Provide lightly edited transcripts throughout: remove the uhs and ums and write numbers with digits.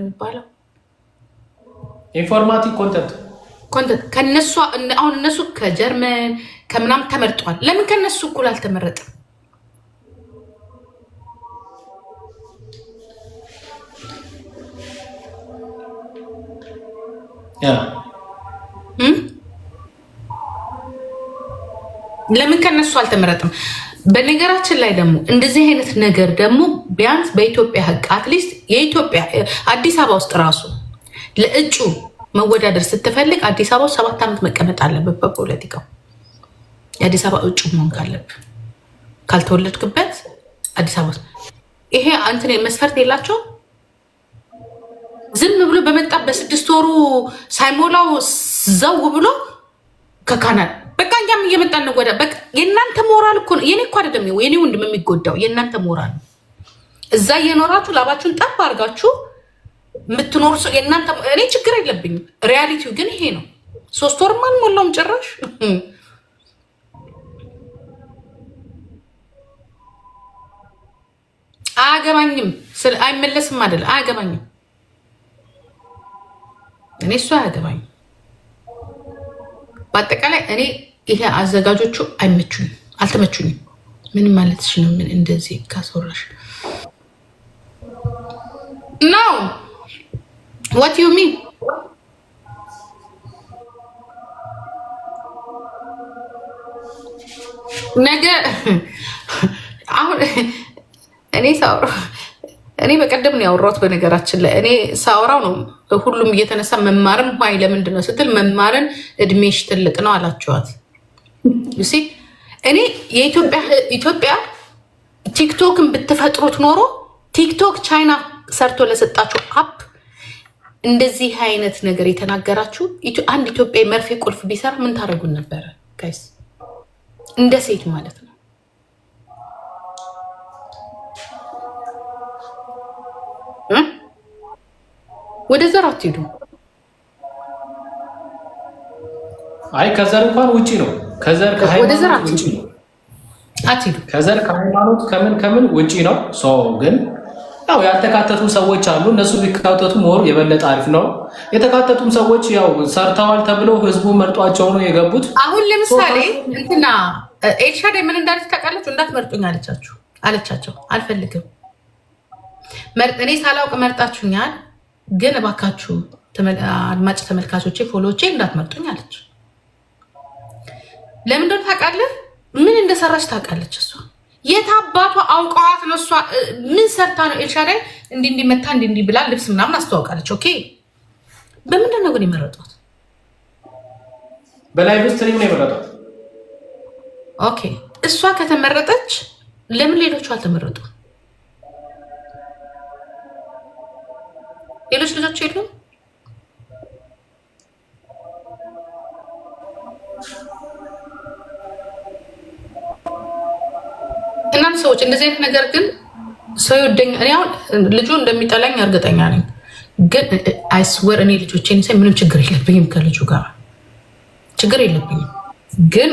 የሚባለው? ኢንፎርማቲቭ ኮንተንት ከነሱ አሁን እነሱ ከጀርመን ከምናምን ተመርጧል። ለምን ከነሱ እኩል አልተመረጠም? ለምን ከነሱ አልተመረጠም? በነገራችን ላይ ደግሞ እንደዚህ አይነት ነገር ደግሞ ቢያንስ በኢትዮጵያ ሕግ አትሊስት የኢትዮጵያ አዲስ አበባ ውስጥ ራሱ ለእጩ መወዳደር ስትፈልግ አዲስ አበባ ውስጥ 7 ዓመት መቀመጥ አለበት። በፖለቲካው የአዲስ አበባ እጩ መሆን ካለብህ ካልተወለድክበት አዲስ አበባ ውስጥ ይሄ አንተ መስፈርት የላቸው። ዝም ብሎ በመጣ በ6 ወሩ ሳይሞላው ዘው ብሎ ከካናዳ በቃ እኛም እየመጣን ነው። በቃ የእናንተ ሞራል እኮ ነው። የኔ እኮ አይደለም የኔ ወንድም የሚጎዳው የእናንተ ሞራል ነው። እዛ እየኖራችሁ ላባችሁን ጠብ አድርጋችሁ የምትኖሩ ሰው የእናንተ እኔ ችግር የለብኝም። ሪያሊቲው ግን ይሄ ነው። 3 ወርም አልሞላውም ጭራሽ። አያገባኝም። አይመለስም አይደል? አያገባኝም። እኔ እሱ አያገባኝም። በአጠቃላይ እኔ ይሄ አዘጋጆቹ አይመቹኝም፣ አልተመቹኝም። ምን ማለትሽ ነው? ምን እንደዚህ ካስወራሽ ነው? what you mean? ነገ አሁን እኔ በቀደም ነው ያወራሁት። በነገራችን ላይ እኔ ሳወራው ነው ሁሉም እየተነሳ መማርን ሆይ ለምንድን ነው ስትል መማርን እድሜሽ ትልቅ ነው አላችኋት። ዩሲ እኔ የኢትዮጵያ ቲክቶክን ብትፈጥሩት ኖሮ ቲክቶክ ቻይና ሰርቶ ለሰጣችሁ አፕ እንደዚህ አይነት ነገር የተናገራችሁ አንድ ኢትዮጵያ መርፌ ቁልፍ ቢሰራ ምን ታደርጉን ነበረ? ጋይስ እንደ ሴት ማለት ነው። ወደ ዘር አትሄዱ። አይ ከዘር እንኳን ውጪ ነው። ከዘር ከሃይማኖት ውጪ ነው። አትሄዱ። ከዘር ከሃይማኖት ከምን ውጪ ነው። ግን ያው ያልተካተቱም ሰዎች አሉ። እነሱ ቢካተቱ ሞር የበለጠ አሪፍ ነው። የተካተቱም ሰዎች ያው ሰርተዋል ተብለው ህዝቡ መርጧቸው ነው የገቡት። አሁን ለምሳሌ እንትና ኤልሻዳይ ምን እንዳለች ታውቃላችሁ? እንዳትመርጡኝ አለቻቸው። አልፈልግም እኔ ሳላውቅ መርጣችሁኛል፣ ግን እባካችሁ አድማጭ ተመልካቾቼ ፎሎቼ እንዳትመርጡኝ አለች። ለምን እንደሆነ ታውቃለህ? ምን እንደሰራች ታውቃለች እሷ። የት አባቷ አውቀዋት ነው? እሷ ምን ሰርታ ነው ኤልሻዳይ እንዲመታ እንዲ ብላ ልብስ ምናምን አስተዋውቃለች። ኦኬ በምንድን ነው ግን የመረጧት? በላይቭ ስትሪም ነው የመረጧት። ኦኬ እሷ ከተመረጠች ለምን ሌሎቹ አልተመረጡ? ሌሎች ልጆች የሉም? እናንተ ሰዎች እንደዚህ አይነት ነገር ግን ሰው ይወደኛል። እኔ አሁን ልጁ እንደሚጠላኝ እርግጠኛ ነኝ፣ ግን አይስወር እኔ ልጆቼን ሳይ ምንም ችግር የለብኝም፣ ከልጁ ጋር ችግር የለብኝም። ግን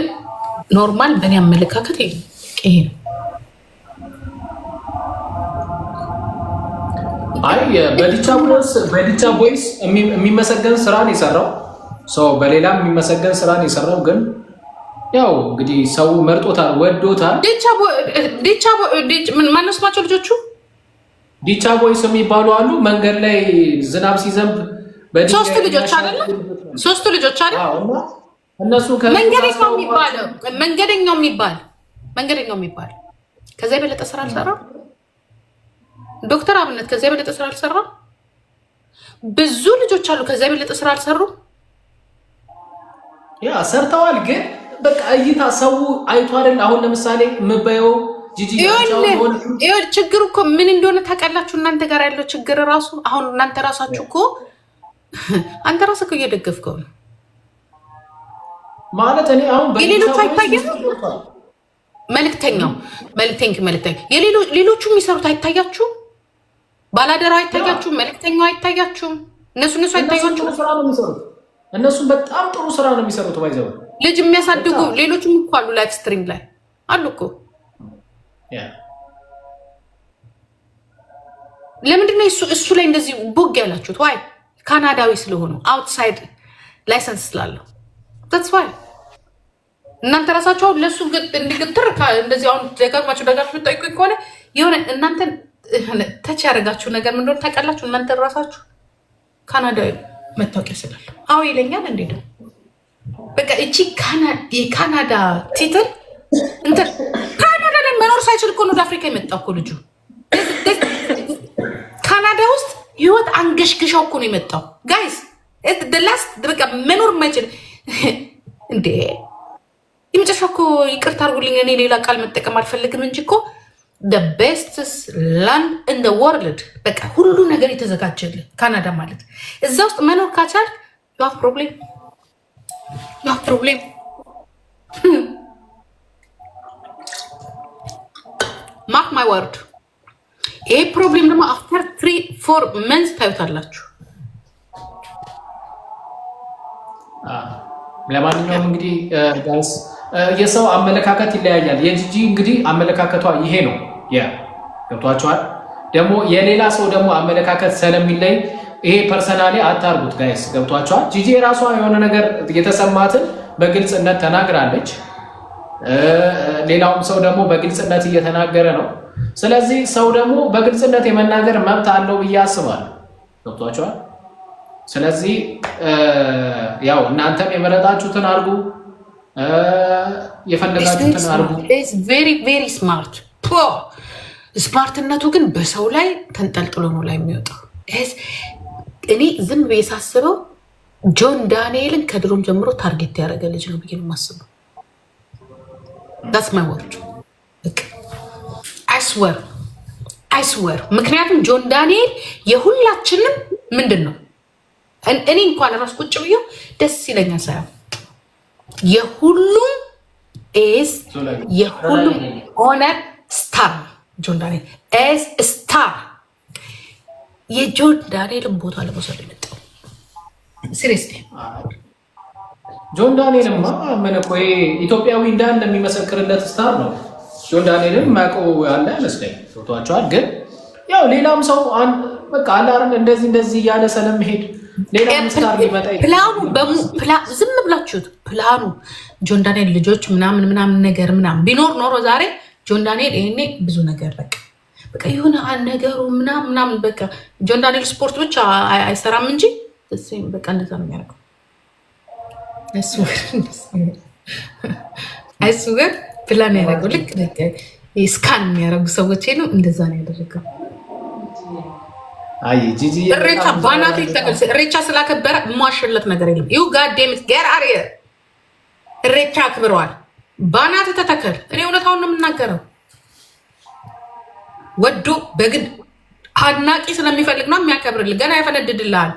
ኖርማል በእኔ አመለካከት ይሄ ነው። አይ በዲቻ ቦይስ የሚመሰገን ስራን የሰራው ሰው በሌላም የሚመሰገን ስራን የሰራው ግን ያው እንግዲህ ሰው መርጦታል፣ ወዶታል። ማነው ስማቸው ልጆቹ? ዲቻ ቦይስ የሚባሉ አሉ። መንገድ ላይ ዝናብ ሲዘንብ ሶስት ልጆች አይደል? እነሱ መንገደኛው የሚባል ከዛ የበለጠ ስራ አልሰራም። ዶክተር አብነት ከዛ የበለጠ ስራ አልሰራም። ብዙ ልጆች አሉ ከዛ የበለጠ ስራ አልሰሩም። ያ ሰርተዋል ግን በቃ እይታ ሰው አይቶ አይደል? አሁን ለምሳሌ የምበየው ችግሩ እኮ ምን እንደሆነ ታውቃላችሁ? እናንተ ጋር ያለው ችግር ራሱ አሁን እናንተ ራሳችሁ እኮ አንተ ራስህ እኮ እየደገፍከው ነው ማለት። እኔ አሁን የሌሎቹ አይታየም። መልክተኛው ሌሎቹ የሚሰሩት አይታያችሁ? ባላደራው አይታያችሁም? መልክተኛው አይታያችሁም? እነሱ አይታያችሁም? እነሱም በጣም ጥሩ ስራ ነው የሚሰሩት። ባይዘው ልጅ የሚያሳድጉ ሌሎችም እኮ አሉ፣ ላይፍ ስትሪም ላይ አሉ እኮ። ለምንድን ነው እሱ ላይ እንደዚህ ቦግ ያላችሁት? ዋይ ካናዳዊ ስለሆኑ አውትሳይድ ላይሰንስ ስላለው that's why እናንተ ራሳችሁ ለሱ እንዲግትር እንደዚህ አሁን ደጋግማችሁ የምትጠይቁ ከሆነ የሆነ እናንተን ተች ያደረጋችሁ ነገር ምንድነው ታውቃላችሁ? እናንተ ራሳችሁ ካናዳዊ መታወቂያ ስላለው አዎ ይለኛል እንዴ ነው በቃ እቺ የካናዳ ቲትል እንትን ካናዳ ላይ መኖር ሳይችል እኮ ነው ወደ አፍሪካ የመጣው እኮ ልጁ። ካናዳ ውስጥ ህይወት አንገሽግሻው እኮ ነው የመጣው ጋይስ። ላስት በቃ መኖር ማይችል እንዴ የመጨረሻ እኮ ይቅርታ አድርጉልኝ እኔ ሌላ ቃል መጠቀም አልፈልግም እንጂ እኮ the best land in the world በቃ ሁሉ ነገር የተዘጋጀልን ካናዳ ማለት እዛ ውስጥ መኖር ካቻል you have problem mark my word ይሄ ፕሮብሌም ደግሞ after 3-4 months ታዩታላችሁ። ለማንኛውም እንግዲህ ጋይስ የሰው አመለካከት ይለያያል። የጂጂ እንግዲህ አመለካከቷ ይሄ ነው ገብቷችኋል። ደግሞ የሌላ ሰው ደግሞ አመለካከት ስለሚለይ ይሄ ፐርሰናሊ አታርጉት ጋይስ ገብቷችኋል። ጂጂ የራሷ የሆነ ነገር የተሰማትን በግልጽነት ተናግራለች። ሌላውም ሰው ደግሞ በግልጽነት እየተናገረ ነው። ስለዚህ ሰው ደግሞ በግልጽነት የመናገር መብት አለው ብዬ አስባለሁ። ገብቷችኋል። ስለዚህ ያው እናንተም የመረጣችሁትን አርጉ፣ የፈለጋችሁትን አርጉ። ቬሪ ስማርት ስማርትነቱ ግን በሰው ላይ ተንጠልጥሎ ነው ላይ የሚወጣው። እኔ ዝም ብዬ ሳስበው ጆን ዳንኤልን ከድሮም ጀምሮ ታርጌት ያደረገ ልጅ ነው ብዬ ነው የማስበው። ዳትስ ማይ ወርድ አይስወር። ምክንያቱም ጆን ዳንኤል የሁላችንም ምንድን ነው እኔ እንኳን ራስ ቁጭ ብዬ ደስ ይለኛል ሳይሆን የሁሉም ኦነር ስታር ጆን ዳንኤል ኤስ ስታር የጆን ዳንኤልን ቦታ ለመውሰድ የመጣው ሲሪየስሊ ጆን ዳንኤልማ ምን እኮ ኢትዮጵያዊ እንዳለ የሚመሰክርለት ስታር ነው። ጆን ዳንኤልን ማቆ ያለ አይመስለኝ ፎቶዋቸዋል። ግን ያው ሌላም ሰው በቃ አላርን እንደዚህ እያለ ስለምሄድ ሌላ ስታር ሊመጣ ዝም ብላችሁት ፕላኑ ጆን ዳንኤል ልጆች ምናምን ነገር ቢኖር ኖሮ ዛሬ ጆን ዳንኤል ይሄኔ ብዙ ነገር በቃ የሆነ ነገሩ ምናምን በቃ ጆን ዳንኤል ስፖርት ብቻ አይሰራም እንጂ በቃ እንደዛ ነው የሚያደርገው። እሱ ግን ፕላን ያደረገው ልክ ስካን የሚያደርጉ ሰዎች ነው እንደዛ ነው ያደረገው። እሬቻ ባናት ይተከል እሬቻ ስላከበረ ማሸለት ነገር የለም። ይሁ ጋዴምት ገራሪ እሬቻ አክብረዋል። ባናት ተተከል። እኔ እውነታውን ነው የምናገረው። ወዶ በግድ አድናቂ ስለሚፈልግ ነው የሚያከብርልህ። ገና ያፈነድድልሃል።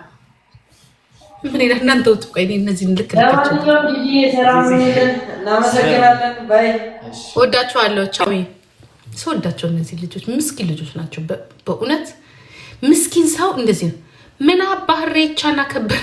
ምን ይላል እናንተ ወጥ ቆይ እነዚህን ልክ ወዳቸዋለሁ። ቻው ስወዳቸው እነዚህ ልጆች ምስኪን ልጆች ናቸው በእውነት ምስኪን ሰው እንደዚህ ነው። ምን አባህ እሬቻን አከበረ